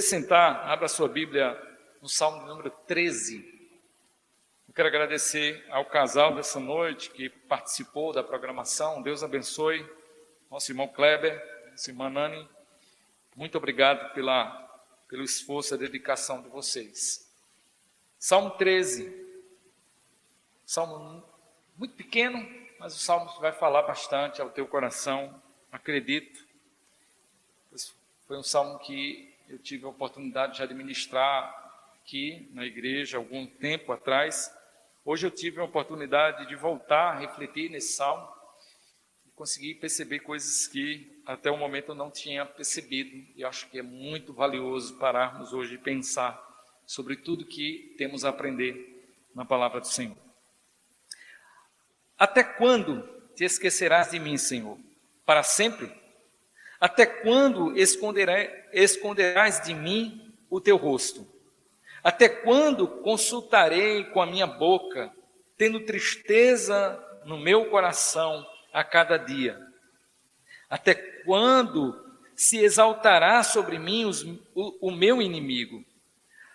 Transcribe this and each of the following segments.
poder sentar, abra sua Bíblia no Salmo número 13. Eu quero agradecer ao casal dessa noite que participou da programação. Deus abençoe nosso irmão Kleber, nossa irmã Nani. Muito obrigado pelo esforço e a dedicação de vocês. Salmo 13. Salmo muito pequeno, mas o salmo vai falar bastante ao teu coração, acredito. Foi um salmo que eu tive a oportunidade de administrar aqui na igreja algum tempo atrás. Hoje eu tive a oportunidade de voltar a refletir nesse salmo e conseguir perceber coisas que até o momento eu não tinha percebido, e acho que é muito valioso pararmos hoje e pensar sobre tudo que temos a aprender na palavra do Senhor. Até quando te esquecerás de mim, Senhor? Para sempre? Até quando esconderás de mim o teu rosto? Até quando consultarei com a minha boca, tendo tristeza no meu coração a cada dia? Até quando se exaltará sobre mim o meu inimigo?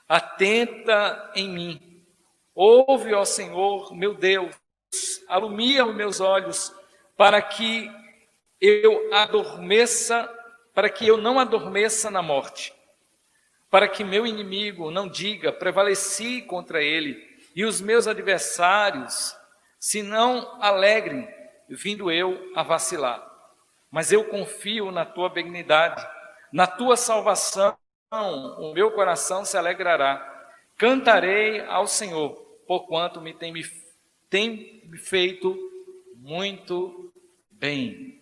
Atenta em mim, ouve, ó Senhor, meu Deus, alumia os meus olhos, para que eu não adormeça na morte, para que meu inimigo não diga, prevaleci contra ele, e os meus adversários se não alegrem, vindo eu a vacilar. Mas eu confio na tua benignidade, na tua salvação, o meu coração se alegrará. Cantarei ao Senhor, porquanto me tem feito muito bem.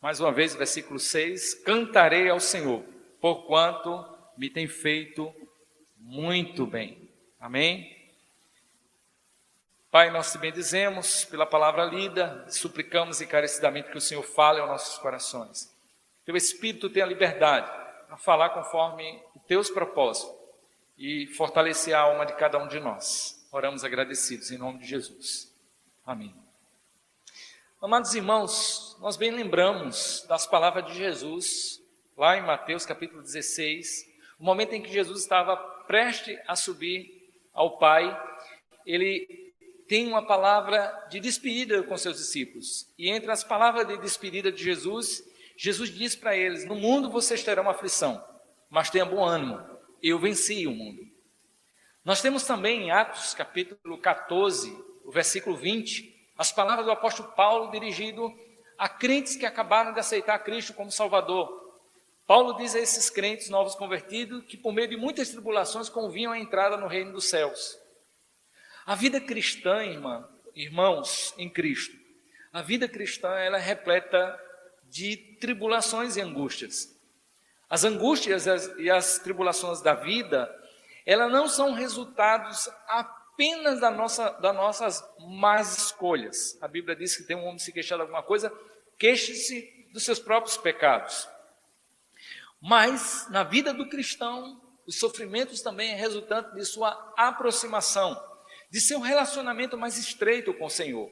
Mais uma vez, versículo 6, cantarei ao Senhor, porquanto me tem feito muito bem. Amém? Pai, nós te bendizemos pela palavra lida, suplicamos encarecidamente que o Senhor fale aos nossos corações. Teu Espírito tem a liberdade a falar conforme os teus propósitos e fortalecer a alma de cada um de nós. Oramos agradecidos em nome de Jesus. Amém. Amados irmãos, nós bem lembramos das palavras de Jesus, lá em Mateus capítulo 16, o momento em que Jesus estava prestes a subir ao Pai. Ele tem uma palavra de despedida com seus discípulos, e entre as palavras de despedida de Jesus, Jesus diz para eles: no mundo vocês terão aflição, mas tenham bom ânimo, eu venci o mundo. Nós temos também em Atos capítulo 14, o versículo 20, as palavras do apóstolo Paulo dirigido a crentes que acabaram de aceitar Cristo como Salvador. Paulo diz a esses crentes novos convertidos que por meio de muitas tribulações convinham a entrada no reino dos céus. A vida cristã, irmãos em Cristo, a vida cristã ela é repleta de tribulações e angústias. As angústias e as tribulações da vida, elas não são resultados apenas das nossas más escolhas. A Bíblia diz que tem um homem se queixar de alguma coisa, queixe-se dos seus próprios pecados. Mas, na vida do cristão, os sofrimentos também é resultante de sua aproximação, de seu relacionamento mais estreito com o Senhor.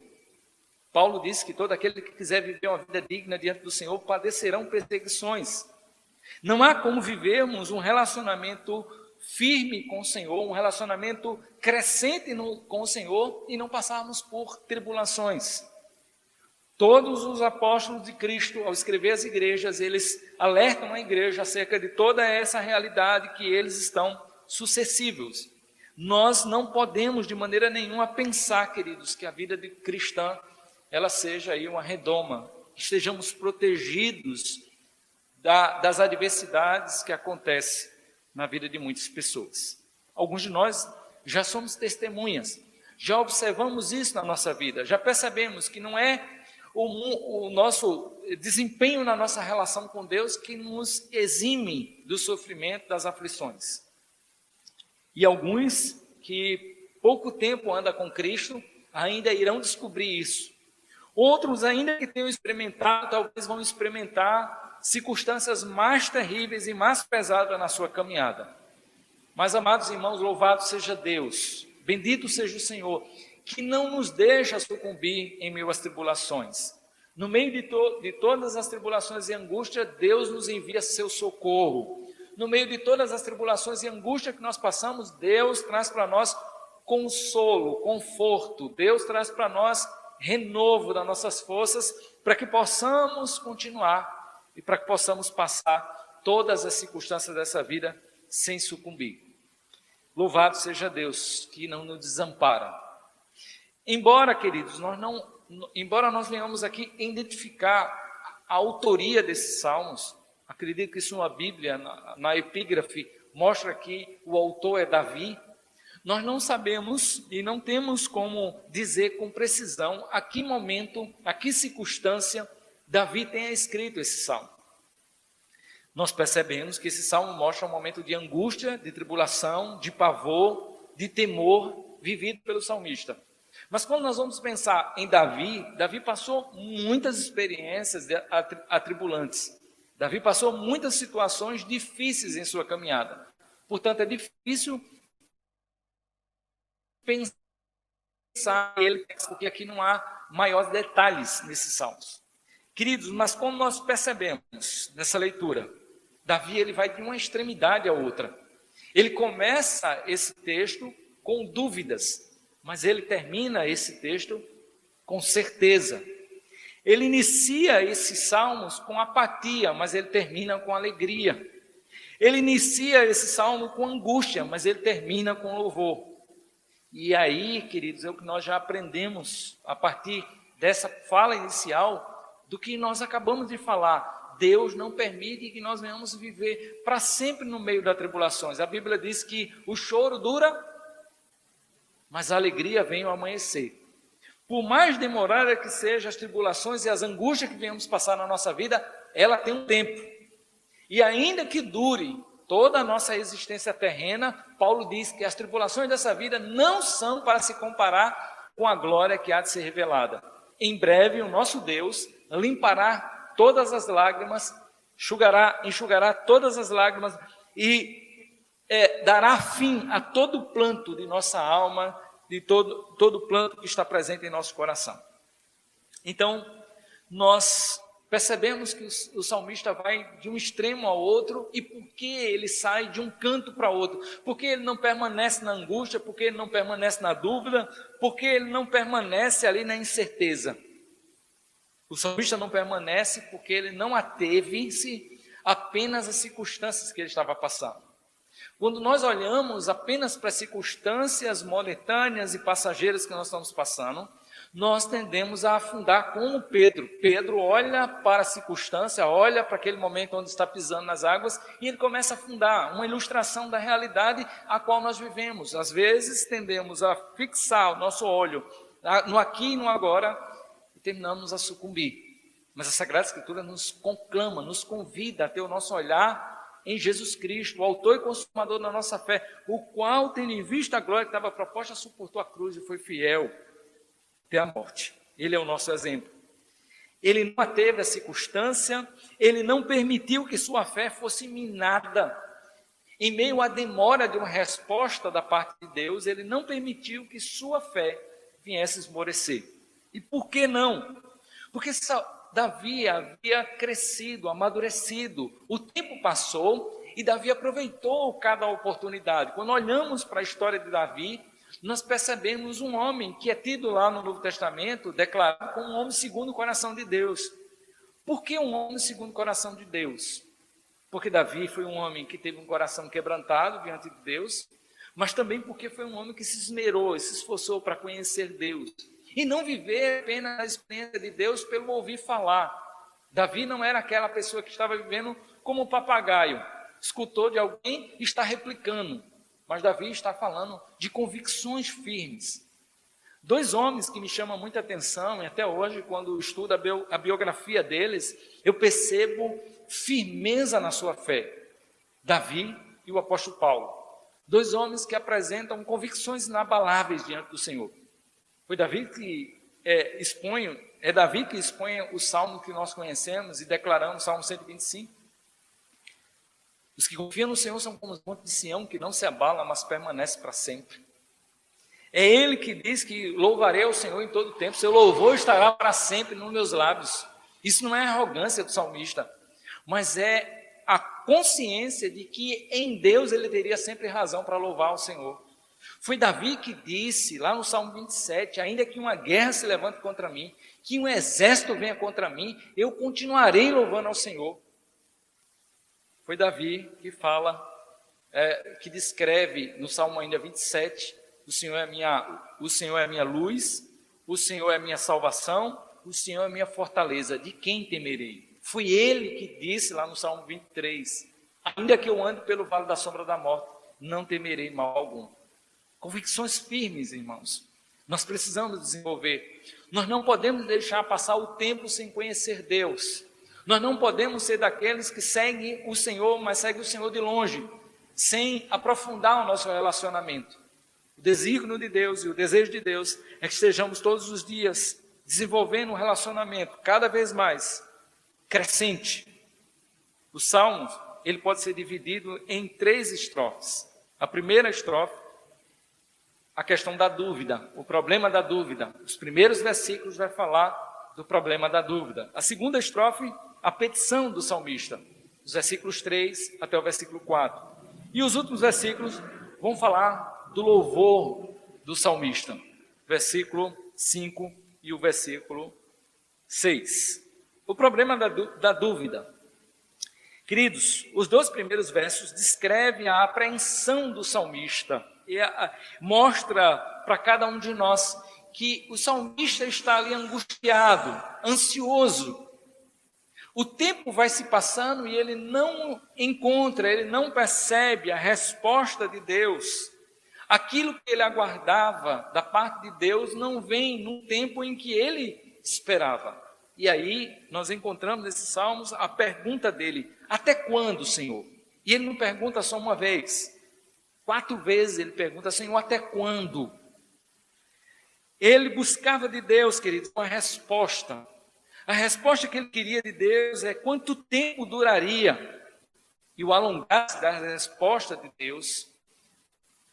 Paulo diz que todo aquele que quiser viver uma vida digna diante do Senhor padecerão perseguições. Não há como vivermos um relacionamento firme com o Senhor, um relacionamento crescente com o Senhor e não passarmos por tribulações. Todos os apóstolos de Cristo, ao escrever as igrejas, eles alertam a igreja acerca de toda essa realidade que eles estão suscetíveis. Nós não podemos de maneira nenhuma pensar, queridos, que a vida de cristã ela seja aí uma redoma, que estejamos protegidos das adversidades que acontecem na vida de muitas pessoas. Alguns de nós já somos testemunhas, já observamos isso na nossa vida, já percebemos que não é o nosso desempenho na nossa relação com Deus que nos exime do sofrimento, das aflições. E alguns que pouco tempo andam com Cristo ainda irão descobrir isso. Outros ainda que tenham experimentado, talvez vão experimentar circunstâncias mais terríveis e mais pesadas na sua caminhada. Mas, amados irmãos, louvado seja Deus, bendito seja o Senhor, que não nos deixa sucumbir em meio às tribulações. No meio de todas as tribulações e angústias, Deus nos envia seu socorro, No meio de todas as tribulações e angústia que nós passamos, Deus traz para nós consolo, conforto. Deus traz para nós renovo das nossas forças, para que possamos continuar e para que possamos passar todas as circunstâncias dessa vida sem sucumbir. Louvado seja Deus, que não nos desampara. Embora, queridos, embora nós venhamos aqui identificar a autoria desses salmos, acredito que isso na Bíblia, na epígrafe, mostra que o autor é Davi. Nós não sabemos e não temos como dizer com precisão a que momento, a que circunstância Davi tenha escrito esse salmo. Nós percebemos que esse salmo mostra um momento de angústia, de tribulação, de pavor, de temor vivido pelo salmista. Mas quando nós vamos pensar em Davi, Davi passou muitas experiências atribulantes. Davi passou muitas situações difíceis em sua caminhada. Portanto, é difícil pensar nele, porque aqui não há maiores detalhes nesses salmos. Queridos, mas como nós percebemos nessa leitura, Davi ele vai de uma extremidade à outra. Ele começa esse texto com dúvidas, mas ele termina esse texto com certeza. Ele inicia esses salmos com apatia, mas ele termina com alegria. Ele inicia esse salmo com angústia, mas ele termina com louvor. E aí, queridos, é o que nós já aprendemos a partir dessa fala inicial do que nós acabamos de falar. Deus não permite que nós venhamos viver para sempre no meio das tribulações. A Bíblia diz que o choro dura, mas a alegria vem ao amanhecer. Por mais demorada que sejam as tribulações e as angústias que venhamos passar na nossa vida, ela tem um tempo. E ainda que dure toda a nossa existência terrena, Paulo diz que as tribulações dessa vida não são para se comparar com a glória que há de ser revelada. Em breve, o nosso Deus limpará todas as lágrimas, enxugará todas as lágrimas e dará fim a todo planto de nossa alma, de todo planto que está presente em nosso coração. Então, nós percebemos que o salmista vai de um extremo ao outro. E por que ele sai de um canto para outro? Porque ele não permanece na angústia, porque ele não permanece na dúvida, porque ele não permanece ali na incerteza. O salmista não permanece porque ele não ateve-se apenas às circunstâncias que ele estava passando. Quando nós olhamos apenas para as circunstâncias momentâneas e passageiras que nós estamos passando, nós tendemos a afundar como Pedro. Pedro olha para a circunstância, olha para aquele momento onde está pisando nas águas e ele começa a afundar, uma ilustração da realidade a qual nós vivemos. Às vezes tendemos a fixar o nosso olho no aqui e no agora e terminamos a sucumbir. Mas a Sagrada Escritura nos conclama, nos convida a ter o nosso olhar em Jesus Cristo, o autor e consumador da nossa fé, o qual, tendo em vista a glória que estava proposta, suportou a cruz e foi fiel até a morte. Ele é o nosso exemplo. Ele não ateve a circunstância, ele não permitiu que sua fé fosse minada. Em meio à demora de uma resposta da parte de Deus, ele não permitiu que sua fé viesse esmorecer. E por que não? Porque Davi havia crescido, amadurecido, o tempo passou e Davi aproveitou cada oportunidade. Quando olhamos para a história de Davi, nós percebemos um homem que é tido lá no Novo Testamento, declarado como um homem segundo o coração de Deus. Por que um homem segundo o coração de Deus? Porque Davi foi um homem que teve um coração quebrantado diante de Deus, mas também porque foi um homem que se esmerou e se esforçou para conhecer Deus. E não viver apenas a experiência de Deus pelo ouvir falar. Davi não era aquela pessoa que estava vivendo como um papagaio. Escutou de alguém e está replicando. Mas Davi está falando de convicções firmes. Dois homens que me chamam muita atenção, e até hoje, quando estudo a biografia deles, eu percebo firmeza na sua fé. Davi e o apóstolo Paulo. Dois homens que apresentam convicções inabaláveis diante do Senhor. Foi Davi que Davi que expõe o salmo que nós conhecemos e declaramos, Salmo 125. Os que confiam no Senhor são como os montes de Sião, que não se abala, mas permanece para sempre. É Ele que diz que louvarei ao Senhor em todo tempo, seu louvor estará para sempre nos meus lábios. Isso não é arrogância do salmista, mas é a consciência de que em Deus ele teria sempre razão para louvar o Senhor. Foi Davi que disse, lá no Salmo 27, ainda que uma guerra se levante contra mim, que um exército venha contra mim, eu continuarei louvando ao Senhor. Foi Davi que fala, que descreve no Salmo ainda 27, o Senhor é minha luz, o Senhor é minha salvação, o Senhor é minha fortaleza, de quem temerei? Foi ele que disse lá no Salmo 23, ainda que eu ande pelo vale da sombra da morte, não temerei mal algum. Convicções firmes, irmãos, nós precisamos desenvolver. Nós não podemos deixar passar o tempo sem conhecer Deus. Nós não podemos ser daqueles que seguem o Senhor, mas seguem o Senhor de longe, sem aprofundar o nosso relacionamento. O desígnio de Deus e o desejo de Deus é que estejamos todos os dias desenvolvendo um relacionamento cada vez mais crescente. O Salmo, ele pode ser dividido em 3 estrofes. A primeira estrofe, a questão da dúvida, o problema da dúvida. Os primeiros versículos vai falar do problema da dúvida. A segunda estrofe, a petição do salmista, os versículos 3 até o versículo 4. E os últimos versículos vão falar do louvor do salmista, versículo 5 e o versículo 6. O problema da dúvida. Queridos, os 2 primeiros versos descrevem a apreensão do salmista e mostra para cada um de nós que o salmista está ali angustiado, ansioso. O tempo vai se passando e ele não encontra, ele não percebe a resposta de Deus. Aquilo que ele aguardava da parte de Deus não vem no tempo em que ele esperava. E aí nós encontramos nesses salmos a pergunta dele, até quando, Senhor? E ele não pergunta só uma vez, 4 vezes ele pergunta, Senhor, até quando? Ele buscava de Deus, queridos, uma resposta. A resposta que ele queria de Deus é quanto tempo duraria. E o alongar-se da resposta de Deus,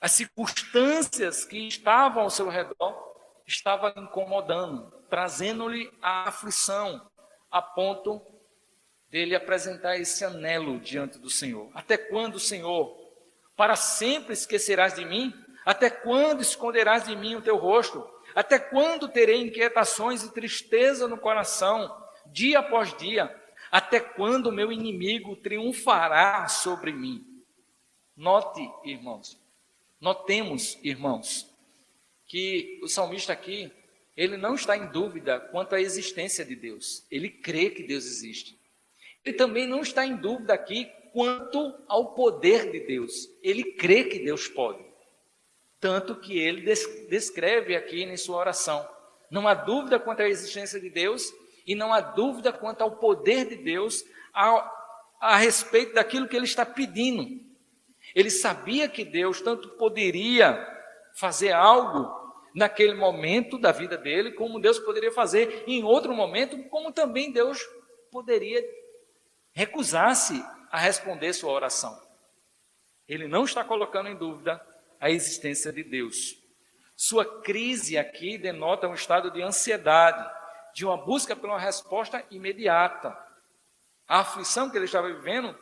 as circunstâncias que estavam ao seu redor, estavam incomodando, trazendo-lhe a aflição, a ponto dele apresentar esse anelo diante do Senhor. Até quando, Senhor? Para sempre esquecerás de mim? Até quando esconderás de mim o teu rosto? Até quando terei inquietações e tristeza no coração, dia após dia? Até quando o meu inimigo triunfará sobre mim? Notemos, irmãos, que o salmista aqui, ele não está em dúvida quanto à existência de Deus. Ele crê que Deus existe. Ele também não está em dúvida aqui quanto ao poder de Deus. Ele crê que Deus pode. Tanto que ele descreve aqui em sua oração. Não há dúvida quanto à existência de Deus e não há dúvida quanto ao poder de Deus a respeito daquilo que ele está pedindo. Ele sabia que Deus tanto poderia fazer algo naquele momento da vida dele, como Deus poderia fazer em outro momento, como também Deus poderia recusar-se a responder sua oração. Ele não está colocando em dúvida a existência de Deus. Sua crise aqui denota um estado de ansiedade, de uma busca por uma resposta imediata. A aflição que ele estava vivendo,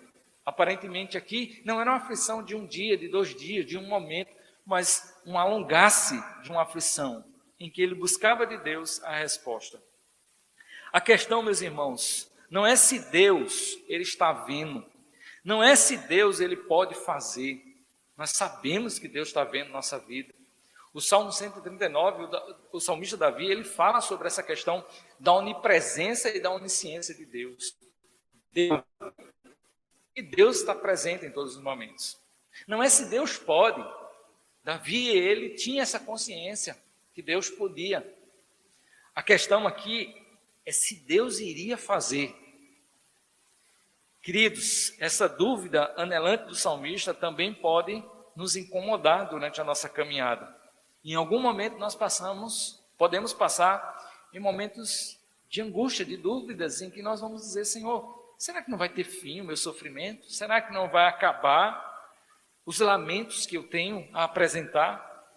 aparentemente aqui, não era uma aflição de um dia, de 2 dias, de um momento, mas um alongar-se de uma aflição, em que ele buscava de Deus a resposta. A questão, meus irmãos, não é se Deus ele está vendo, não é se Deus ele pode fazer. Nós sabemos que Deus está vendo nossa vida. O Salmo 139, o salmista Davi, ele fala sobre essa questão da onipresença e da onisciência de Deus. E Deus está presente em todos os momentos. Não é se Deus pode. Davi, ele tinha essa consciência que Deus podia. A questão aqui é se Deus iria fazer. Queridos, essa dúvida anelante do salmista também pode nos incomodar durante a nossa caminhada. Em algum momento nós podemos passar em momentos de angústia, de dúvidas, em que nós vamos dizer, Senhor, será que não vai ter fim o meu sofrimento? Será que não vai acabar os lamentos que eu tenho a apresentar?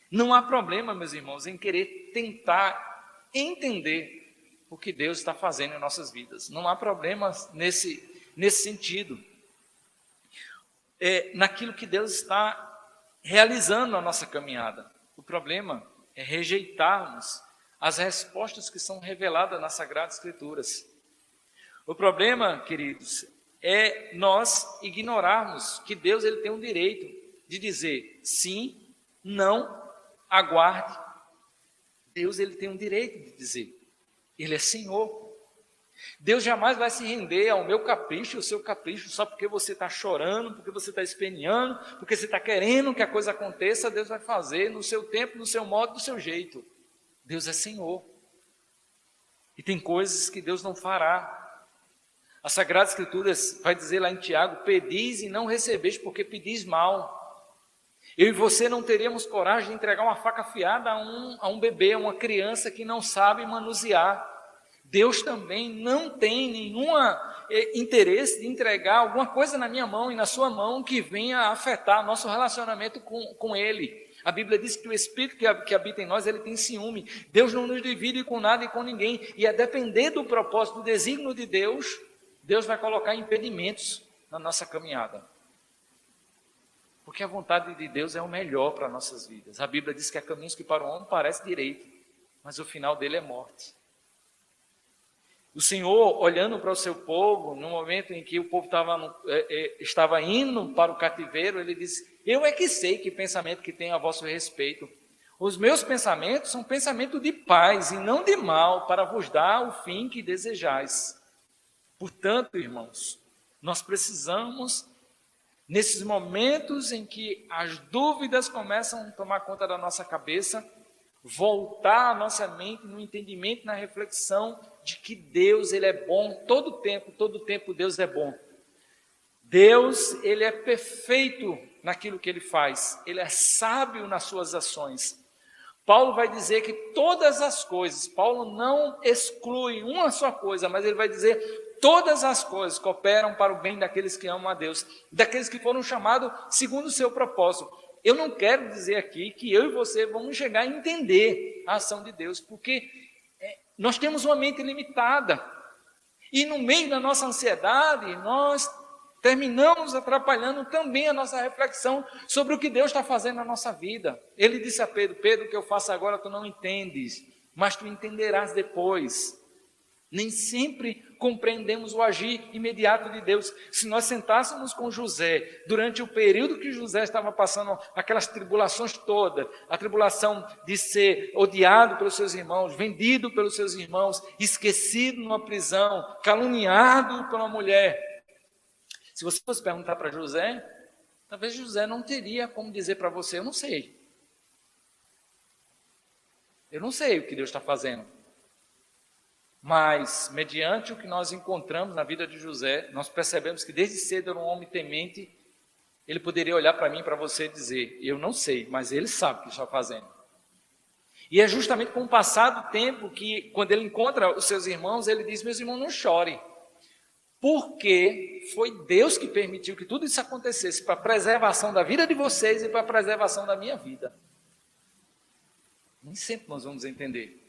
Não há problema, meus irmãos, em querer tentar entender o que Deus está fazendo em nossas vidas. Não há problema nesse sentido. naquilo que Deus está realizando na nossa caminhada. O problema é rejeitarmos as respostas que são reveladas nas Sagradas Escrituras. O problema, queridos, é nós ignorarmos que Deus ele tem o direito de dizer sim, não, aguarde. Deus ele tem o direito de dizer. Ele é Senhor. Deus jamais vai se render ao meu capricho, ao seu capricho, só porque você está chorando, porque você está esperneando, porque você está querendo que a coisa aconteça. Deus vai fazer no seu tempo, no seu modo, do seu jeito. Deus é Senhor. E tem coisas que Deus não fará. A Sagrada Escritura vai dizer lá em Tiago: pedis e não recebeis, porque pedis mal. Eu e você não teríamos coragem de entregar uma faca afiada a um bebê, a uma criança que não sabe manusear. Deus também não tem nenhum interesse de entregar alguma coisa na minha mão e na sua mão que venha afetar nosso relacionamento com Ele. A Bíblia diz que o Espírito que habita em nós, ele tem ciúme. Deus não nos divide com nada e com ninguém. E a depender do propósito, do desígnio de Deus, Deus vai colocar impedimentos na nossa caminhada. Porque a vontade de Deus é o melhor para nossas vidas. A Bíblia diz que há caminhos que para o homem parecem direito, mas o final dele é morte. O Senhor, olhando para o seu povo, no momento em que o povo estava indo para o cativeiro, ele disse: eu é que sei que pensamento que tenho a vosso respeito. Os meus pensamentos são pensamentos de paz e não de mal, para vos dar o fim que desejais. Portanto, irmãos, nós precisamos, nesses momentos em que as dúvidas começam a tomar conta da nossa cabeça, voltar a nossa mente no entendimento, na reflexão de que Deus ele é bom todo tempo Deus é bom. Deus ele é perfeito naquilo que ele faz, ele é sábio nas suas ações. Paulo vai dizer que todas as coisas, Paulo não exclui uma só coisa, mas ele vai dizer todas as coisas cooperam para o bem daqueles que amam a Deus, daqueles que foram chamados segundo o seu propósito. Eu não quero dizer aqui que eu e você vamos chegar a entender a ação de Deus, porque nós temos uma mente limitada. E no meio da nossa ansiedade, nós terminamos atrapalhando também a nossa reflexão sobre o que Deus está fazendo na nossa vida. Ele disse a Pedro: Pedro, o que eu faço agora tu não entendes, mas tu entenderás depois. Nem sempre compreendemos o agir imediato de Deus. Se nós sentássemos com José, durante o período que José estava passando aquelas tribulações todas, a tribulação de ser odiado pelos seus irmãos, vendido pelos seus irmãos, esquecido numa prisão, caluniado por uma mulher. Se você fosse perguntar para José, talvez José não teria como dizer para você: eu não sei. Eu não sei o que Deus está fazendo. Mas, mediante o que nós encontramos na vida de José, nós percebemos que desde cedo era um homem temente. Ele poderia olhar para mim e para você e dizer: eu não sei, mas ele sabe o que está fazendo. E é justamente com o passar do tempo que, quando ele encontra os seus irmãos, ele diz: meus irmãos, não chorem. Porque foi Deus que permitiu que tudo isso acontecesse, para a preservação da vida de vocês e para a preservação da minha vida. Nem sempre nós vamos entender.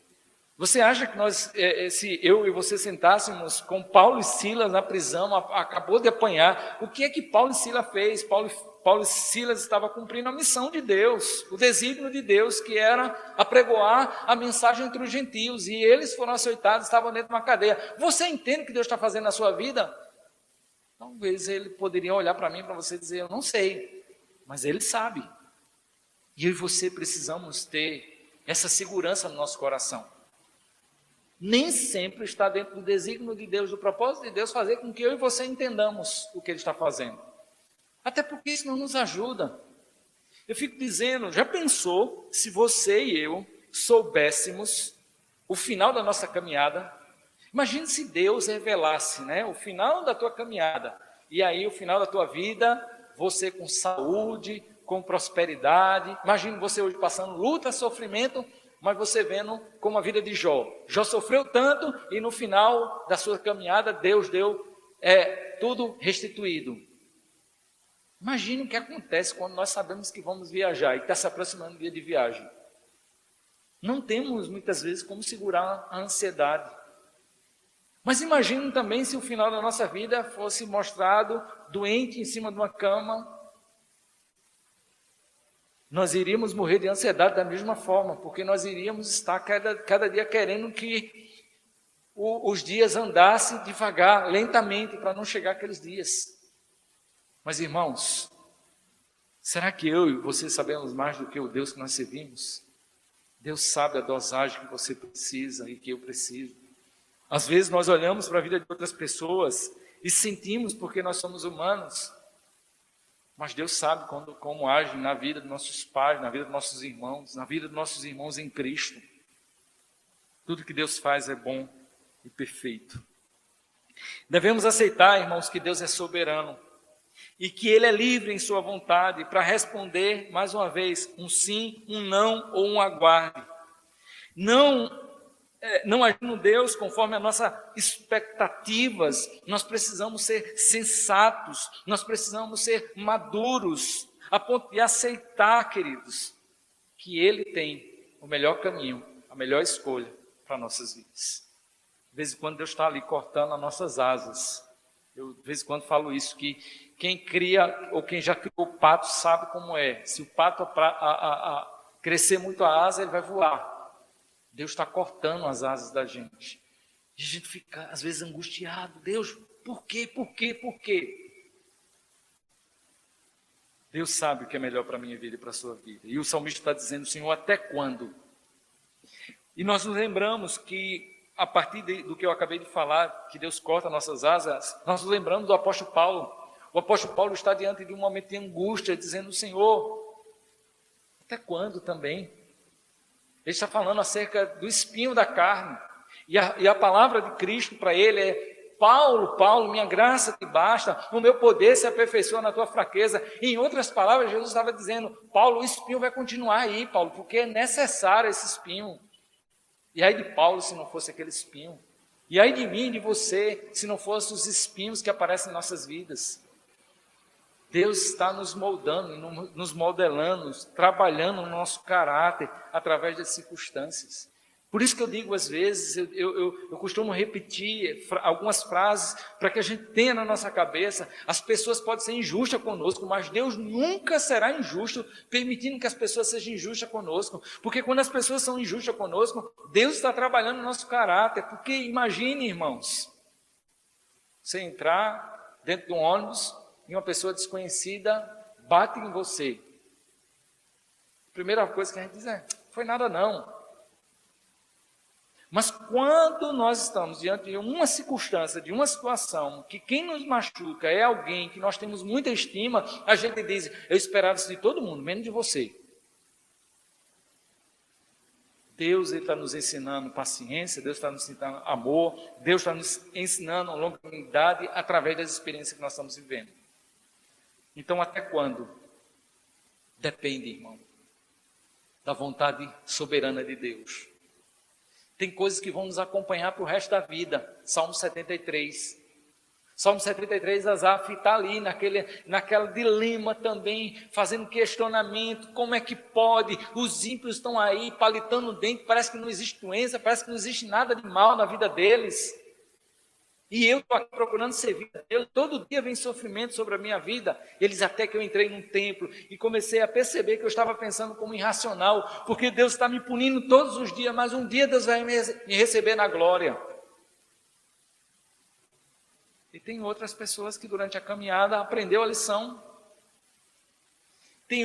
Você acha que se eu e você sentássemos com Paulo e Silas na prisão, acabou de apanhar, o que é que Paulo e Silas fez? Paulo e Silas estavam cumprindo a missão de Deus, o desígnio de Deus, que era apregoar a mensagem entre os gentios, e eles foram açoitados, estavam dentro de uma cadeia. Você entende o que Deus está fazendo na sua vida? Talvez ele poderia olhar para mim, para você e dizer: eu não sei, mas ele sabe. E eu e você precisamos ter essa segurança no nosso coração. Nem sempre está dentro do desígnio de Deus, do propósito de Deus, fazer com que eu e você entendamos o que Ele está fazendo. Até porque isso não nos ajuda. Eu fico dizendo, já pensou se você e eu soubéssemos o final da nossa caminhada? Imagine se Deus revelasse, o final da tua caminhada, e aí o final da tua vida, você com saúde, com prosperidade. Imagine você hoje passando luta, sofrimento, mas você vendo como a vida de Jó. Jó sofreu tanto e no final da sua caminhada Deus deu tudo restituído. Imagine o que acontece quando nós sabemos que vamos viajar e está se aproximando do dia de viagem. Não temos muitas vezes como segurar a ansiedade. Mas imagine também se o final da nossa vida fosse mostrado doente em cima de uma cama, nós iríamos morrer de ansiedade da mesma forma, porque nós iríamos estar cada dia querendo que os dias andassem devagar, lentamente, para não chegar aqueles dias. Mas, irmãos, será que eu e você sabemos mais do que o Deus que nós servimos? Deus sabe a dosagem que você precisa e que eu preciso. Às vezes nós olhamos para a vida de outras pessoas e sentimos porque nós somos humanos. Mas Deus sabe como age na vida dos nossos pais, na vida dos nossos irmãos, na vida dos nossos irmãos em Cristo. Tudo que Deus faz é bom e perfeito. Devemos aceitar, irmãos, que Deus é soberano e que Ele é livre em sua vontade para responder, mais uma vez, um sim, um não ou um aguarde. Não agindo Deus conforme as nossas expectativas, nós precisamos ser sensatos, nós precisamos ser maduros, a ponto de aceitar, queridos, que Ele tem o melhor caminho, a melhor escolha para nossas vidas. De vez em quando Deus está ali cortando as nossas asas. Eu de vez em quando falo isso, que quem cria ou quem já criou o pato sabe como é. Se o pato crescer muito a asa, ele vai voar. Deus está cortando as asas da gente. E a gente fica, às vezes, angustiado. Deus, por quê? Por quê? Por quê? Deus sabe o que é melhor para a minha vida e para a sua vida. E o salmista está dizendo, Senhor, até quando? E nós nos lembramos que, a partir do que eu acabei de falar, que Deus corta nossas asas, nós nos lembramos do apóstolo Paulo. O apóstolo Paulo está diante de um momento de angústia, dizendo, Senhor, até quando também? Ele está falando acerca do espinho da carne. E a palavra de Cristo para ele é, Paulo, Paulo, minha graça te basta, o meu poder se aperfeiçoa na tua fraqueza. Em outras palavras, Jesus estava dizendo, Paulo, o espinho vai continuar aí, Paulo, porque é necessário esse espinho. E aí de Paulo, se não fosse aquele espinho. E aí de mim, de você, se não fossem os espinhos que aparecem em nossas vidas. Deus está nos moldando, nos modelando, trabalhando no nosso caráter através das circunstâncias. Por isso que eu digo às vezes, eu costumo repetir algumas frases para que a gente tenha na nossa cabeça. As pessoas podem ser injustas conosco, mas Deus nunca será injusto permitindo que as pessoas sejam injustas conosco. Porque quando as pessoas são injustas conosco, Deus está trabalhando no nosso caráter. Porque imagine, irmãos, você entrar dentro de um ônibus e uma pessoa desconhecida bate em você. A primeira coisa que a gente diz é, foi nada não. Mas quando nós estamos diante de uma circunstância, de uma situação, que quem nos machuca é alguém que nós temos muita estima, a gente diz, eu esperava isso de todo mundo, menos de você. Deus está nos ensinando paciência, Deus está nos ensinando amor, Deus está nos ensinando longanimidade através das experiências que nós estamos vivendo. Então, até quando? Depende, irmão, da vontade soberana de Deus. Tem coisas que vão nos acompanhar para o resto da vida. Salmo 73. Salmo 73, Asaf está ali naquela dilema também, fazendo questionamento, como é que pode? Os ímpios estão aí palitando o dente, parece que não existe doença, parece que não existe nada de mal na vida deles. E eu estou aqui procurando servir a Deus, todo dia vem sofrimento sobre a minha vida. Eles até que eu entrei num templo e comecei a perceber que eu estava pensando como irracional, porque Deus está me punindo todos os dias, mas um dia Deus vai me receber na glória. E tem outras pessoas que durante a caminhada aprendeu a lição. Tem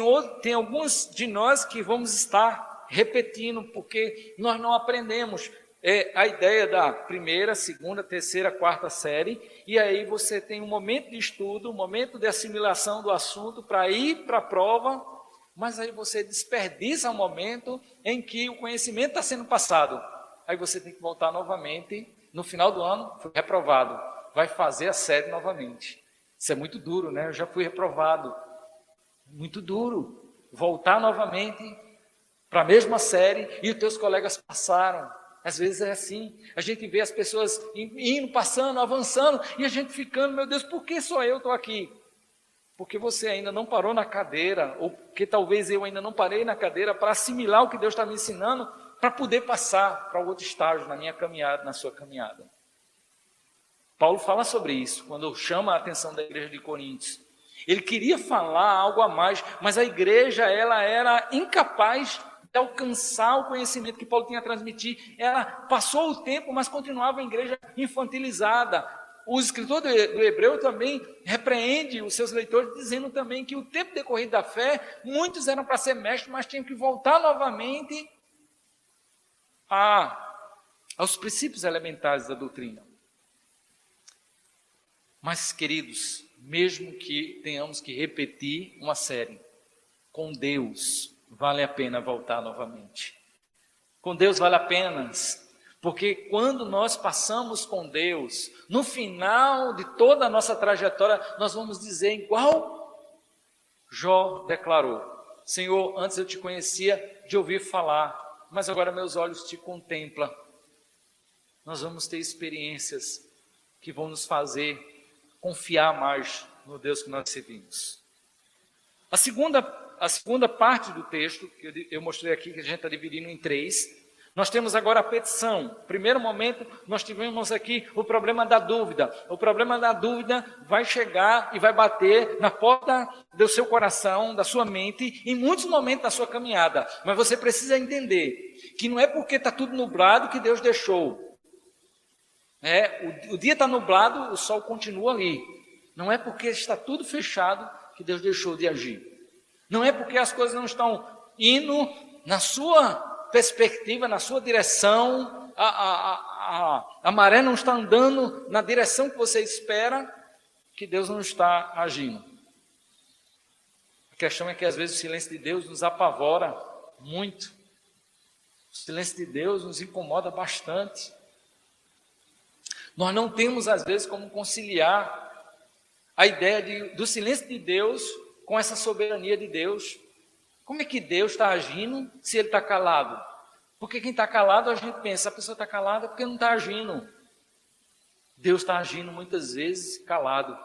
alguns de nós que vamos estar repetindo, porque nós não aprendemos. É a ideia da primeira, segunda, terceira, quarta série, e aí você tem um momento de estudo, um momento de assimilação do assunto para ir para a prova, mas aí você desperdiça um momento em que o conhecimento está sendo passado. Aí você tem que voltar novamente, no final do ano, foi reprovado, vai fazer a série novamente. Isso é muito duro, né? Eu já fui reprovado. Muito duro. Voltar novamente para a mesma série e os teus colegas passaram. Às vezes é assim, a gente vê as pessoas indo, passando, avançando, e a gente ficando, meu Deus, por que só eu estou aqui? Porque você ainda não parou na cadeira, ou porque talvez eu ainda não parei na cadeira para assimilar o que Deus está me ensinando, para poder passar para outro estágio na minha caminhada, na sua caminhada. Paulo fala sobre isso, quando chama a atenção da igreja de Coríntios. Ele queria falar algo a mais, mas a igreja ela era incapaz de alcançar o conhecimento que Paulo tinha a transmitir. Ela passou o tempo, mas continuava a igreja infantilizada. O escritor do Hebreu também repreende os seus leitores, dizendo também que o tempo decorrido da fé, muitos eram para ser mestres, mas tinham que voltar novamente aos princípios elementares da doutrina. Mas, queridos, mesmo que tenhamos que repetir uma série, com Deus vale a pena voltar novamente. Com Deus vale a pena, porque quando nós passamos com Deus, no final de toda a nossa trajetória, nós vamos dizer igual Jó declarou: Senhor, antes eu te conhecia de ouvir falar, mas agora meus olhos te contemplam. Nós vamos ter experiências que vão nos fazer confiar mais no Deus que nós servimos. A segunda parte do texto, que eu mostrei aqui, que a gente está dividindo em 3, nós temos agora a petição. Primeiro momento, nós tivemos aqui o problema da dúvida. O problema da dúvida vai chegar e vai bater na porta do seu coração, da sua mente, em muitos momentos da sua caminhada. Mas você precisa entender que não é porque está tudo nublado que Deus deixou. O dia está nublado, o sol continua ali. Não é porque está tudo fechado que Deus deixou de agir. Não é porque as coisas não estão indo na sua perspectiva, na sua direção, a maré não está andando na direção que você espera, que Deus não está agindo. A questão é que às vezes o silêncio de Deus nos apavora muito. O silêncio de Deus nos incomoda bastante. Nós não temos, às vezes, como conciliar a ideia do silêncio de Deus com essa soberania de Deus. Como é que Deus está agindo se Ele está calado? Porque quem está calado, a gente pensa, a pessoa está calada porque não está agindo. Deus está agindo muitas vezes calado.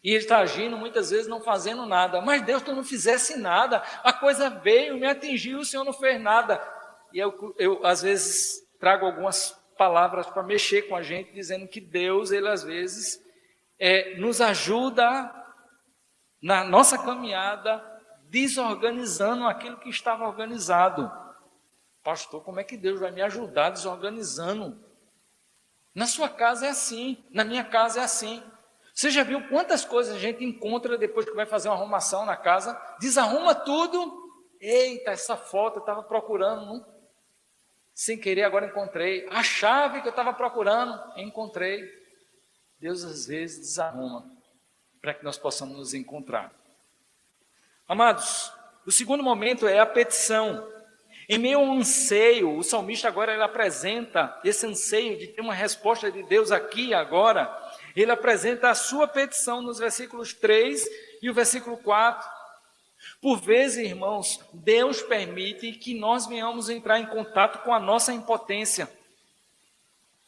E Ele está agindo muitas vezes não fazendo nada. Mas Deus, se eu não fizesse nada, a coisa veio, me atingiu, o Senhor não fez nada. E eu às vezes, trago algumas palavras para mexer com a gente, dizendo que Deus, Ele às vezes nos ajuda na nossa caminhada, desorganizando aquilo que estava organizado. Pastor, como é que Deus vai me ajudar desorganizando? Na sua casa é assim, na minha casa é assim. Você já viu quantas coisas a gente encontra depois que vai fazer uma arrumação na casa? Desarruma tudo. Eita, essa foto eu estava procurando, não? Sem querer, agora encontrei. A chave que eu estava procurando, encontrei. Deus às vezes desarruma para que nós possamos nos encontrar. Amados, o segundo momento é a petição. Em meio a um anseio, o salmista agora ele apresenta esse anseio de ter uma resposta de Deus aqui e agora. Ele apresenta a sua petição nos versículos 3 e o versículo 4. Por vezes, irmãos, Deus permite que nós venhamos entrar em contato com a nossa impotência,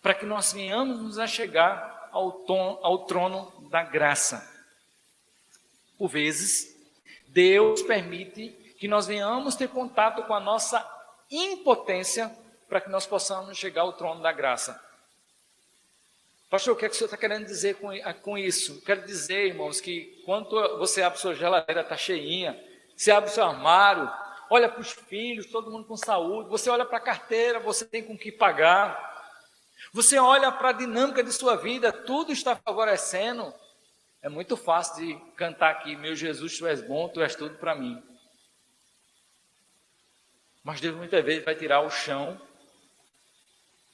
para que nós venhamos nos achegar ao trono da graça. Por vezes, Deus permite que nós venhamos ter contato com a nossa impotência, para que nós possamos chegar ao trono da graça. Pastor, o que é que o senhor está querendo dizer com isso? Quero dizer, irmãos, que quando você abre sua geladeira, está cheinha, você abre o seu armário, olha para os filhos, todo mundo com saúde, você olha para a carteira, você tem com que pagar, você olha para a dinâmica de sua vida, tudo está favorecendo. É muito fácil de cantar aqui, meu Jesus, tu és bom, tu és tudo para mim. Mas Deus muitas vezes vai tirar o chão,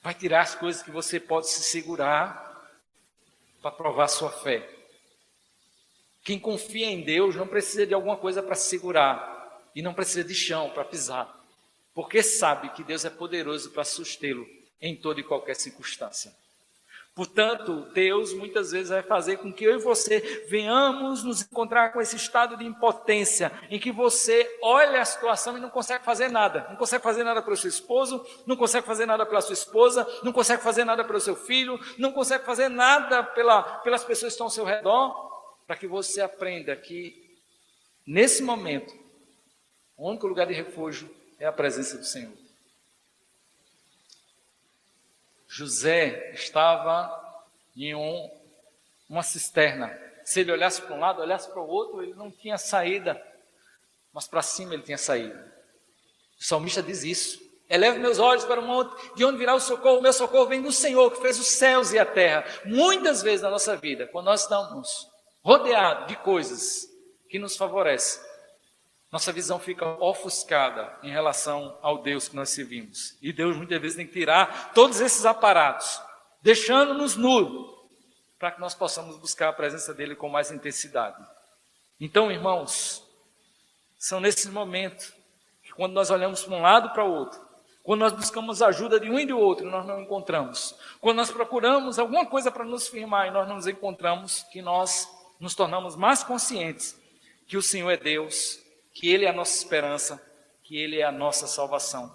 vai tirar as coisas que você pode se segurar para provar sua fé. Quem confia em Deus não precisa de alguma coisa para se segurar e não precisa de chão para pisar, porque sabe que Deus é poderoso para sustê-lo em toda e qualquer circunstância. Portanto, Deus muitas vezes vai fazer com que eu e você venhamos nos encontrar com esse estado de impotência, em que você olha a situação e não consegue fazer nada. Não consegue fazer nada pelo seu esposo, não consegue fazer nada pela sua esposa, não consegue fazer nada pelo seu filho, não consegue fazer nada pelas pessoas que estão ao seu redor, para que você aprenda que, nesse momento, o único lugar de refúgio é a presença do Senhor. José estava em uma cisterna, Se ele olhasse para um lado, olhasse para o outro, ele não tinha saída, mas para cima ele tinha saída. O salmista diz isso: eleve meus olhos para o monte, de onde virá o socorro? O meu socorro vem do Senhor, que fez os céus e a terra. Muitas vezes na nossa vida, quando nós estamos rodeados de coisas que nos favorecem, nossa visão fica ofuscada em relação ao Deus que nós servimos. E Deus muitas vezes tem que tirar todos esses aparatos, deixando-nos nus, para que nós possamos buscar a presença dEle com mais intensidade. Então, irmãos, são nesses momentos que quando nós olhamos para um lado para o outro, quando nós buscamos a ajuda de um e do outro, nós não encontramos. Quando nós procuramos alguma coisa para nos firmar e nós não nos encontramos, que nós nos tornamos mais conscientes que o Senhor é Deus, que Ele é a nossa esperança, que Ele é a nossa salvação.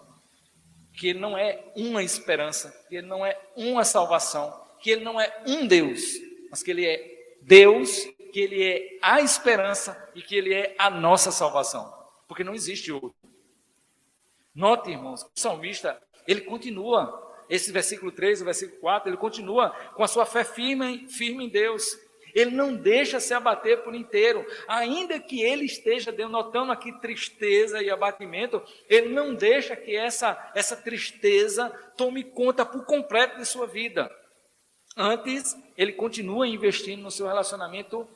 Que Ele não é uma esperança, que Ele não é uma salvação, que Ele não é um Deus, mas que Ele é Deus, que Ele é a esperança e que Ele é a nossa salvação. Porque não existe outro. Note, irmãos, o salmista, ele continua, esse versículo 3, o versículo 4, ele continua com a sua fé firme em Deus. Ele não deixa se abater por inteiro, ainda que ele esteja denotando aqui tristeza e abatimento, ele não deixa que essa tristeza tome conta por completo de sua vida. Antes, ele continua investindo no seu relacionamento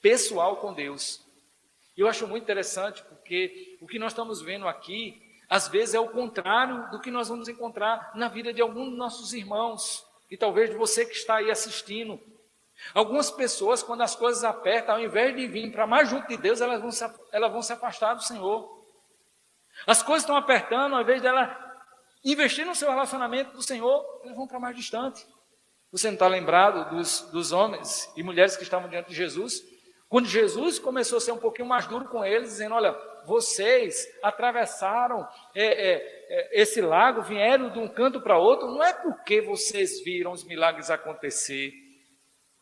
pessoal com Deus. Eu acho muito interessante, porque o que nós estamos vendo aqui, às vezes é o contrário do que nós vamos encontrar na vida de alguns dos nossos irmãos, e talvez de você que está aí assistindo. Algumas pessoas, quando as coisas apertam, ao invés de vir para mais junto de Deus, elas vão se afastar do Senhor. As coisas estão apertando, ao invés dela investir no seu relacionamento do Senhor, elas vão para mais distante. Você não está lembrado dos homens e mulheres que estavam diante de Jesus? Quando Jesus começou a ser um pouquinho mais duro com eles, dizendo: olha, vocês atravessaram esse lago, vieram de um canto para outro, não é porque vocês viram os milagres acontecer,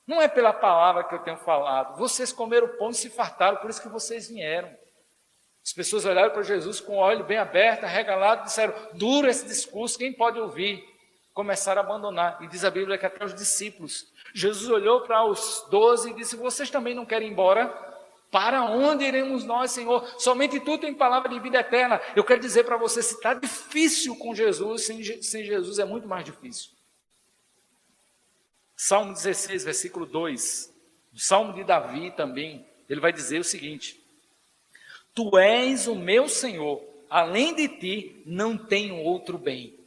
não é pela palavra que eu tenho falado, vocês comeram pão e se fartaram, por isso que vocês vieram. As pessoas olharam para Jesus com o olho bem aberto, arregalado, disseram: duro esse discurso, quem pode ouvir? Começaram a abandonar, e diz a Bíblia que até os discípulos. Jesus olhou para os 12 e disse: vocês também não querem ir embora? Para onde iremos nós, Senhor? Somente Tu tem palavra de vida eterna. Eu quero dizer para você, se está difícil com Jesus, sem Jesus é muito mais difícil. Salmo 16, versículo 2, o Salmo de Davi também, ele vai dizer o seguinte: Tu és o meu Senhor, além de Ti não tenho outro bem.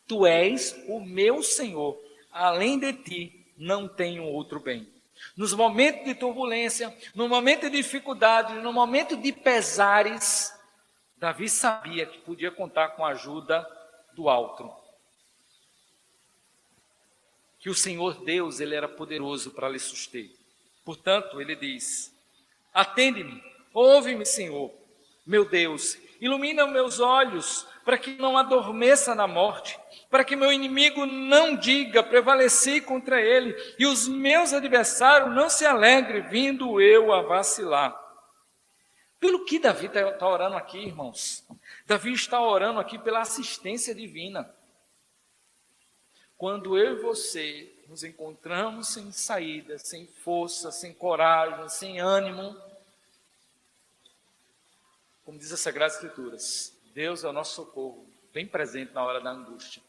Tu és o meu Senhor, além de Ti não tenho outro bem. Nos momentos de turbulência, no momento de dificuldade, no momento de pesares, Davi sabia que podia contar com a ajuda do alto. Que o Senhor Deus, Ele era poderoso para lhe suster. Portanto, ele diz: atende-me, ouve-me, Senhor, meu Deus, ilumina meus olhos, para que não adormeça na morte, para que meu inimigo não diga: prevaleci contra ele, e os meus adversários não se alegrem, vindo eu a vacilar. Pelo que Davi está orando aqui, irmãos? Davi está orando aqui pela assistência divina. Quando eu e você nos encontramos sem saída, sem força, sem coragem, sem ânimo, como diz as Sagradas Escrituras, Deus é o nosso socorro, bem presente na hora da angústia.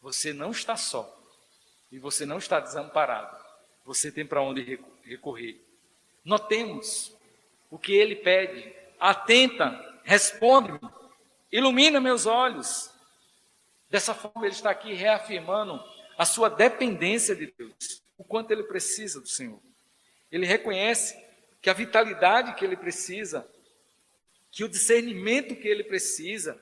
Você não está só e você não está desamparado. Você tem para onde recorrer. Notemos o que ele pede: atenta, responde-me, ilumina meus olhos. Dessa forma, ele está aqui reafirmando a sua dependência de Deus, o quanto ele precisa do Senhor. Ele reconhece que a vitalidade que ele precisa, que o discernimento que ele precisa,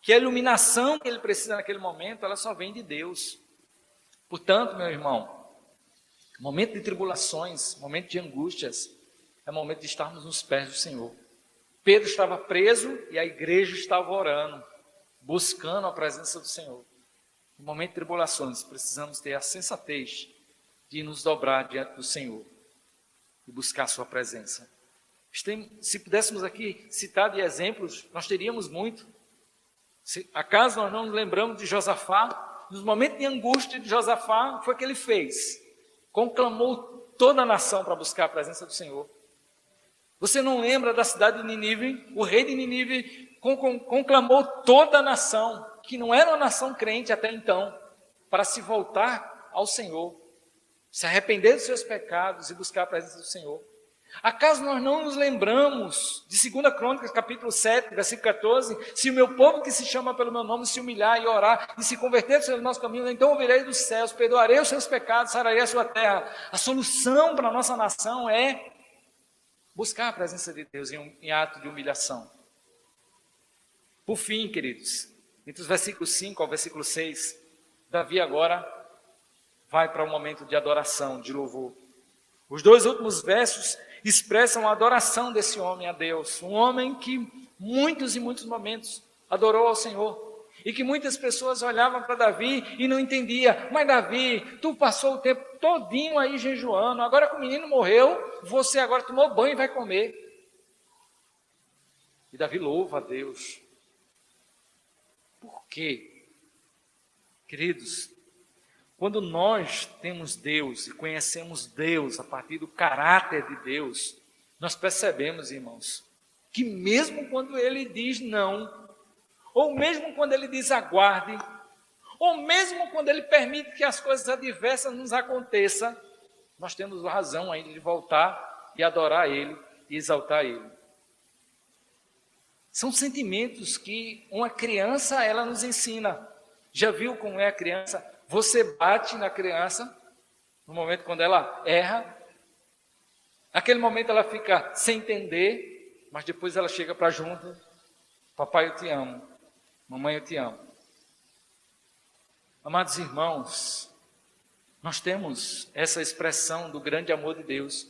que a iluminação que ele precisa naquele momento, ela só vem de Deus. Portanto, meu irmão, momento de tribulações, momento de angústias, é momento de estarmos nos pés do Senhor. Pedro estava preso e a igreja estava orando, buscando a presença do Senhor. No momento de tribulações, precisamos ter a sensatez de nos dobrar diante do Senhor e buscar a sua presença. Se pudéssemos aqui citar de exemplos, nós teríamos muito. Acaso nós não nos lembramos de Josafá? Nos momentos de angústia de Josafá, foi o que ele fez. Conclamou toda a nação para buscar a presença do Senhor. Você não lembra da cidade de Nínive? O rei de Nínive conclamou toda a nação, que não era uma nação crente até então, para se voltar ao Senhor, se arrepender dos seus pecados e buscar a presença do Senhor. Acaso nós não nos lembramos de 2 Crônicas, capítulo 7, versículo 14? Se o meu povo que se chama pelo meu nome se humilhar e orar e se converter dos seus maus caminhos, então ouvirei dos céus, perdoarei os seus pecados, sararei a sua terra. A solução para a nossa nação é buscar a presença de Deus em ato de humilhação. Por fim, queridos, entre os versículos 5 ao versículo 6, Davi agora vai para um momento de adoração, de louvor. Os dois últimos versos expressam a adoração desse homem a Deus, um homem que muitos e muitos momentos adorou ao Senhor, e que muitas pessoas olhavam para Davi e não entendiam, mas Davi, tu passou o tempo todinho aí jejuando, agora que o menino morreu, você agora tomou banho e vai comer. E Davi louva a Deus. Por quê? Queridos, quando nós temos Deus e conhecemos Deus a partir do caráter de Deus, nós percebemos, irmãos, que mesmo quando Ele diz não, ou mesmo quando Ele diz aguarde, ou mesmo quando Ele permite que as coisas adversas nos aconteçam, nós temos razão ainda de voltar e adorar Ele e exaltar Ele. São sentimentos que uma criança, ela nos ensina. Já viu como é a criança? Você bate na criança, no momento quando ela erra, naquele momento ela fica sem entender, mas depois ela chega para junto, papai eu te amo, mamãe eu te amo. Amados irmãos, nós temos essa expressão do grande amor de Deus,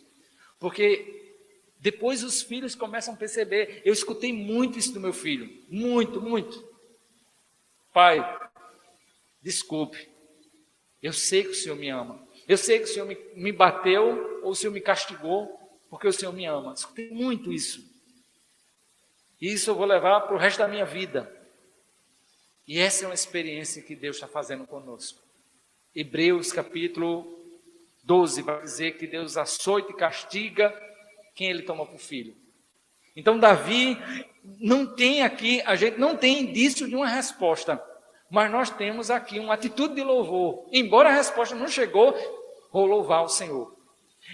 porque depois os filhos começam a perceber, eu escutei muito isso do meu filho, muito, muito. Pai, desculpe, eu sei que o Senhor me ama. Eu sei que o Senhor me bateu ou o Senhor me castigou porque o Senhor me ama. Escutei muito isso. E isso eu vou levar para o resto da minha vida. E essa é uma experiência que Deus está fazendo conosco. Hebreus capítulo 12 vai dizer que Deus açoita e castiga quem Ele toma por filho. Então Davi não tem aqui, a gente não tem indício de uma resposta. Mas nós temos aqui uma atitude de louvor. Embora a resposta não chegou, vou louvar o Senhor.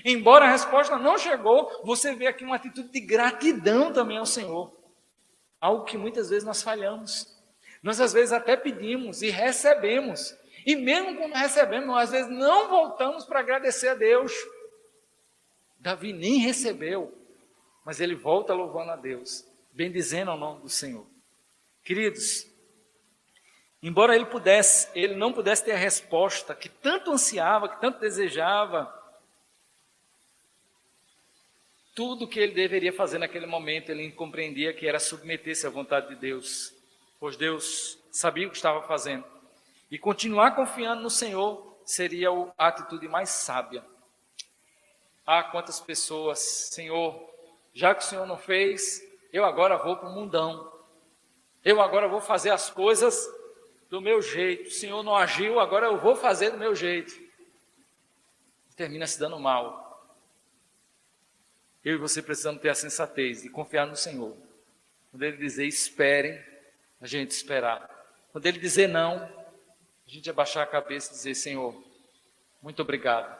Embora a resposta não chegou, você vê aqui uma atitude de gratidão também ao Senhor. Algo que muitas vezes nós falhamos. Nós às vezes até pedimos e recebemos. E mesmo quando recebemos, nós às vezes não voltamos para agradecer a Deus. Davi nem recebeu, mas ele volta louvando a Deus, bendizendo ao nome do Senhor. Queridos, embora ele não pudesse ter a resposta que tanto ansiava, que tanto desejava, tudo que ele deveria fazer naquele momento, ele compreendia que era submeter-se à vontade de Deus, pois Deus sabia o que estava fazendo. E continuar confiando no Senhor seria a atitude mais sábia. Ah, quantas pessoas, Senhor, já que o Senhor não fez, eu agora vou para o mundão. Eu agora vou fazer as coisas do meu jeito. O Senhor não agiu, agora eu vou fazer do meu jeito. E termina se dando mal. Eu e você precisamos ter a sensatez de confiar no Senhor. Quando Ele dizer esperem, a gente esperar. Quando Ele dizer não, a gente abaixar a cabeça e dizer, Senhor, muito obrigado.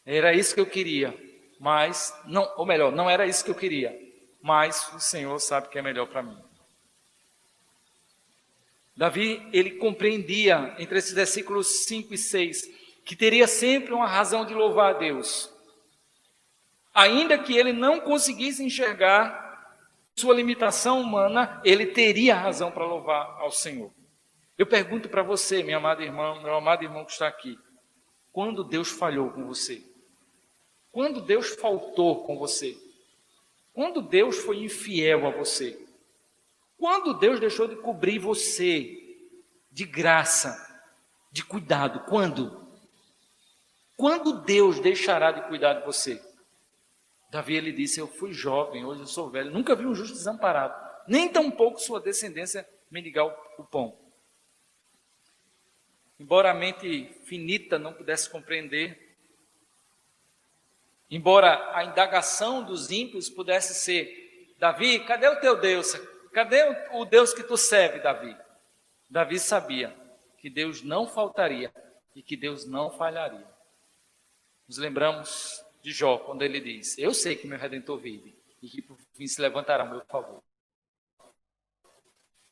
Era isso que eu queria, mas, não, ou melhor, não era isso que eu queria, mas o Senhor sabe que é melhor para mim. Davi, ele compreendia, entre esses versículos 5 e 6, que teria sempre uma razão de louvar a Deus. Ainda que ele não conseguisse enxergar sua limitação humana, ele teria razão para louvar ao Senhor. Eu pergunto para você, minha amada irmã, meu amado irmão que está aqui, quando Deus falhou com você? Quando Deus faltou com você? Quando Deus foi infiel a você? Quando Deus deixou de cobrir você de graça, de cuidado? Quando? Quando Deus deixará de cuidar de você? Davi, ele disse, eu fui jovem, hoje eu sou velho, nunca vi um justo desamparado, nem tampouco sua descendência mendigar o pão. Embora a mente finita não pudesse compreender, Embora a indagação dos ímpios pudesse ser: Davi, cadê o teu Deus? Cadê o Deus que tu serve, Davi? Davi sabia que Deus não faltaria e que Deus não falharia. Nos lembramos de Jó, quando ele diz: eu sei que meu Redentor vive e que por fim se levantará a meu favor.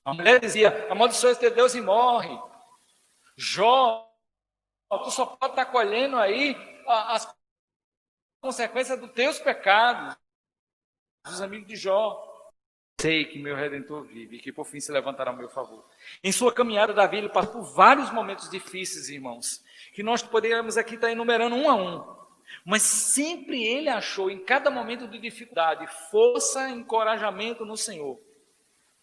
A mulher dizia: amaldiçoa teu Deus e morre. Jó, tu só pode estar colhendo aí as consequências dos teus pecados. Os amigos de Jó: sei que meu Redentor vive e que por fim se levantará a meu favor. Em sua caminhada, Davi ele passou por vários momentos difíceis, irmãos, que nós poderíamos aqui estar enumerando um a um. Mas sempre ele achou, em cada momento de dificuldade, força e encorajamento no Senhor.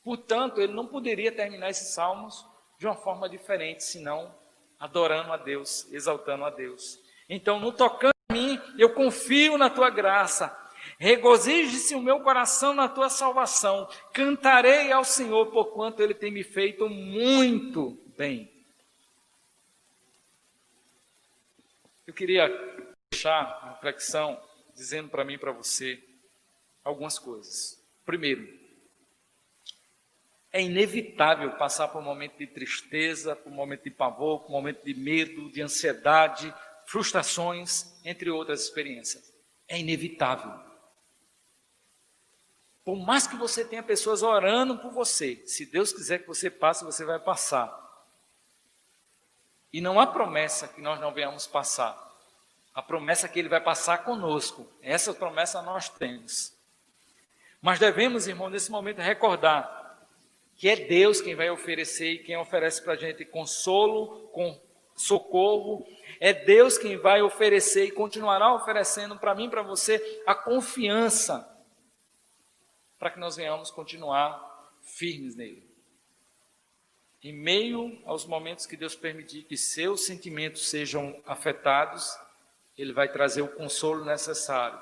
Portanto, ele não poderia terminar esses salmos de uma forma diferente, senão adorando a Deus, exaltando a Deus. Então, no tocante a mim, eu confio na tua graça. Regozije-se o meu coração na tua salvação. Cantarei ao Senhor, porquanto ele tem me feito muito bem. Eu queria deixar a reflexão dizendo para mim e para você algumas coisas. Primeiro, é inevitável passar por um momento de tristeza, por um momento de pavor, por um momento de medo, de ansiedade, frustrações, entre outras experiências. É inevitável. Por mais que você tenha pessoas orando por você, se Deus quiser que você passe, você vai passar. E não há promessa que nós não venhamos passar. A promessa é que Ele vai passar conosco. Essa promessa nós temos. Mas devemos, irmão, nesse momento recordar que é Deus quem vai oferecer e quem oferece para a gente consolo, socorro. É Deus quem vai oferecer e continuará oferecendo para mim e para você a confiança para que nós venhamos continuar firmes nele. Em meio aos momentos que Deus permitir que seus sentimentos sejam afetados, Ele vai trazer o consolo necessário.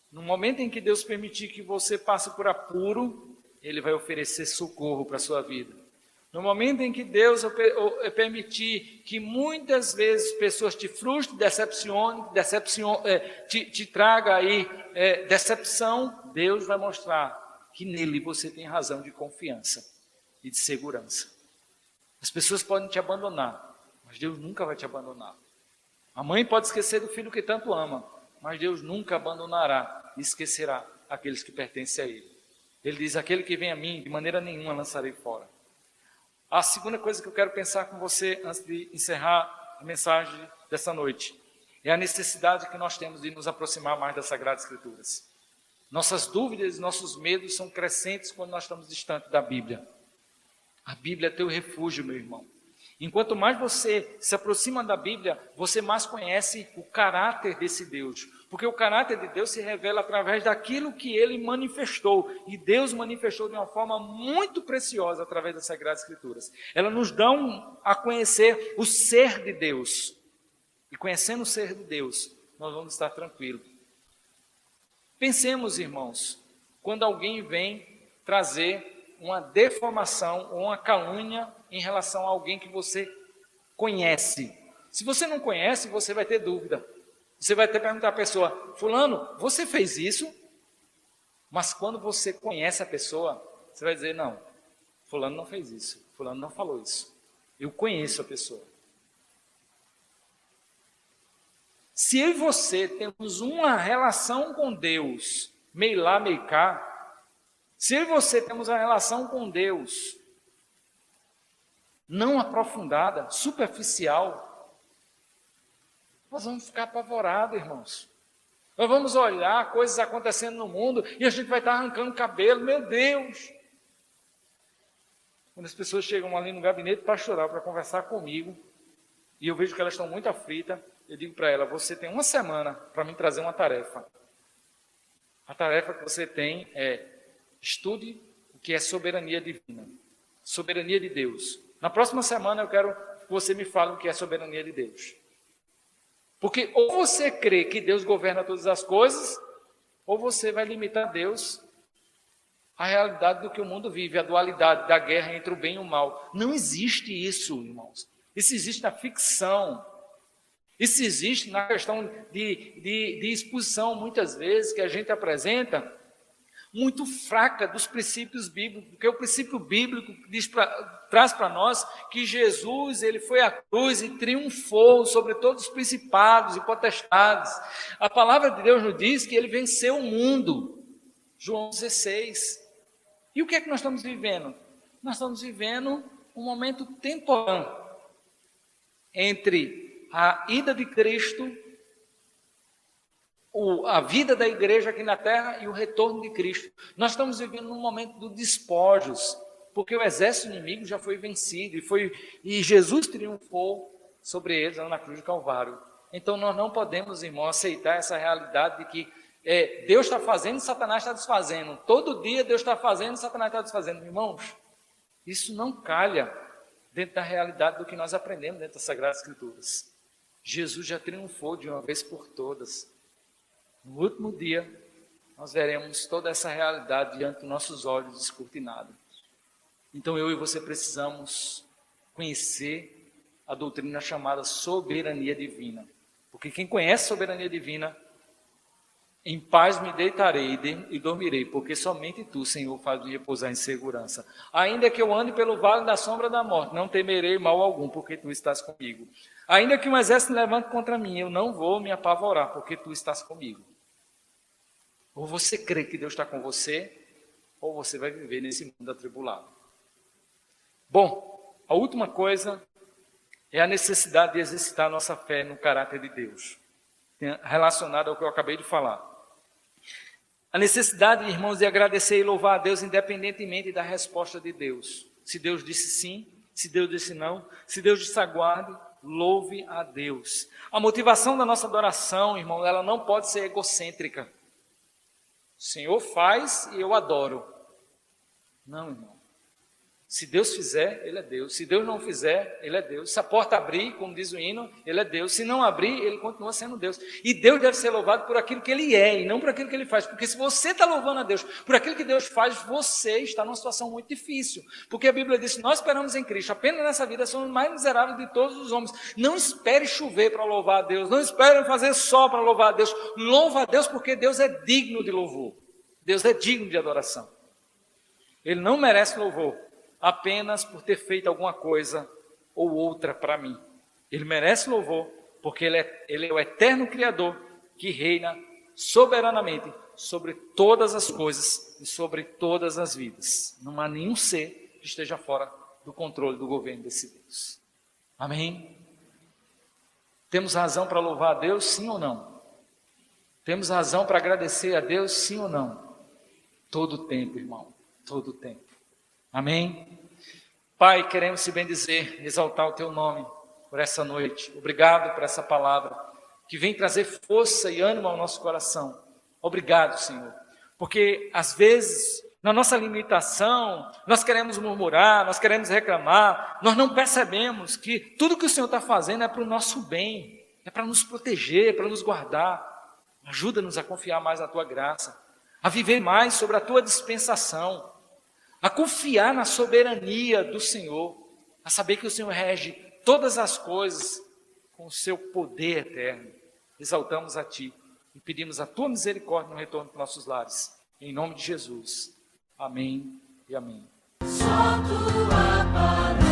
No momento em que Deus permitir que você passe por apuro, Ele vai oferecer socorro para a sua vida. No momento em que Deus permitir que muitas vezes pessoas te frustrem, te traga aí decepção, Deus vai mostrar que nele você tem razão de confiança e de segurança. As pessoas podem te abandonar, mas Deus nunca vai te abandonar. A mãe pode esquecer do filho que tanto ama, mas Deus nunca abandonará e esquecerá aqueles que pertencem a Ele. Ele diz: aquele que vem a mim, de maneira nenhuma lançarei fora. A segunda coisa que eu quero pensar com você, antes de encerrar a mensagem dessa noite, é a necessidade que nós temos de nos aproximar mais das Sagradas Escrituras. Nossas dúvidas e nossos medos são crescentes quando nós estamos distantes da Bíblia. A Bíblia é teu refúgio, meu irmão. Enquanto mais você se aproxima da Bíblia, você mais conhece o caráter desse Deus. Porque o caráter de Deus se revela através daquilo que Ele manifestou. E Deus manifestou de uma forma muito preciosa através das Sagradas Escrituras. Elas nos dão a conhecer o ser de Deus. E conhecendo o ser de Deus, nós vamos estar tranquilos. Pensemos, irmãos, quando alguém vem trazer uma deformação ou uma calúnia em relação a alguém que você conhece. Se você não conhece, você vai ter dúvida. Você vai ter que perguntar à pessoa: fulano, você fez isso? Mas quando você conhece a pessoa, você vai dizer: não, fulano não fez isso, fulano não falou isso. Eu conheço a pessoa. Se eu e você temos uma relação com Deus, meio lá, meio cá, se eu e você temos uma relação com Deus não aprofundada, superficial, nós vamos ficar apavorados, irmãos. Nós vamos olhar coisas acontecendo no mundo e a gente vai estar arrancando cabelo, meu Deus. Quando as pessoas chegam ali no gabinete pastoral para conversar comigo, e eu vejo que elas estão muito aflitas, eu digo para ela: você tem uma semana para me trazer uma tarefa. A tarefa que você tem é: estude o que é soberania divina, soberania de Deus. Na próxima semana eu quero que você me fale o que é soberania de Deus. Porque ou você crê que Deus governa todas as coisas, ou você vai limitar Deus à realidade do que o mundo vive, a dualidade da guerra entre o bem e o mal. Não existe isso, irmãos. Isso existe na ficção. Isso existe na questão de exposição, muitas vezes, que a gente apresenta, muito fraca dos princípios bíblicos, porque o princípio bíblico traz para nós que Jesus, ele foi à cruz e triunfou sobre todos os principados e potestades. A palavra de Deus nos diz que ele venceu o mundo, João 16. E o que é que nós estamos vivendo? Nós estamos vivendo um momento temporário entre a ida de Cristo, a vida da igreja aqui na terra e o retorno de Cristo. Nós estamos vivendo num momento dos despojos, porque o exército inimigo já foi vencido e Jesus triunfou sobre eles lá na cruz do Calvário. Então nós não podemos, irmão, aceitar essa realidade de que Deus está fazendo e Satanás está desfazendo. Todo dia Deus está fazendo e Satanás está desfazendo. Irmãos, isso não calha dentro da realidade do que nós aprendemos dentro das Sagradas Escrituras. Jesus já triunfou de uma vez por todas. No último dia, nós veremos toda essa realidade diante dos nossos olhos descortinados. Então eu e você precisamos conhecer a doutrina chamada soberania divina. Porque quem conhece soberania divina, em paz me deitarei e dormirei, porque somente tu, Senhor, faz-me repousar em segurança. Ainda que eu ande pelo vale da sombra da morte, não temerei mal algum, porque tu estás comigo. Ainda que um exército levante contra mim, eu não vou me apavorar, porque tu estás comigo. Ou você crê que Deus está com você, ou você vai viver nesse mundo atribulado. Bom, a última coisa é a necessidade de exercitar a nossa fé no caráter de Deus, relacionado ao que eu acabei de falar. A necessidade, irmãos, de agradecer e louvar a Deus independentemente da resposta de Deus. Se Deus disse sim, se Deus disse não, se Deus disse aguarde, louve a Deus. A motivação da nossa adoração, irmão, ela não pode ser egocêntrica. O Senhor faz e eu adoro. Não, irmão. Se Deus fizer, Ele é Deus. Se Deus não fizer, Ele é Deus. Se a porta abrir, como diz o hino, Ele é Deus. Se não abrir, Ele continua sendo Deus. E Deus deve ser louvado por aquilo que Ele é e não por aquilo que Ele faz. Porque se você está louvando a Deus por aquilo que Deus faz, você está numa situação muito difícil. Porque a Bíblia diz, nós esperamos em Cristo. Apenas nessa vida somos mais miseráveis de todos os homens. Não espere chover para louvar a Deus. Não espere fazer sol para louvar a Deus. Louva a Deus porque Deus é digno de louvor. Deus é digno de adoração. Ele não merece louvor apenas por ter feito alguma coisa ou outra para mim. Ele merece louvor, porque ele é o eterno Criador que reina soberanamente sobre todas as coisas e sobre todas as vidas. Não há nenhum ser que esteja fora do controle do governo desse Deus. Amém? Temos razão para louvar a Deus, sim ou não? Temos razão para agradecer a Deus, sim ou não? Todo o tempo, irmão, todo o tempo. Amém? Pai, queremos te bendizer, exaltar o teu nome por essa noite. Obrigado por essa palavra que vem trazer força e ânimo ao nosso coração. Obrigado, Senhor, porque às vezes na nossa limitação nós queremos murmurar, nós queremos reclamar, nós não percebemos que tudo que o Senhor está fazendo é para o nosso bem, é para nos proteger, é para nos guardar. Ajuda-nos a confiar mais na tua graça, a viver mais sobre a tua dispensação, a confiar na soberania do Senhor, a saber que o Senhor rege todas as coisas com o seu poder eterno. Exaltamos a Ti e pedimos a Tua misericórdia no retorno para nossos lares. Em nome de Jesus. Amém e amém. Só Tua palavra.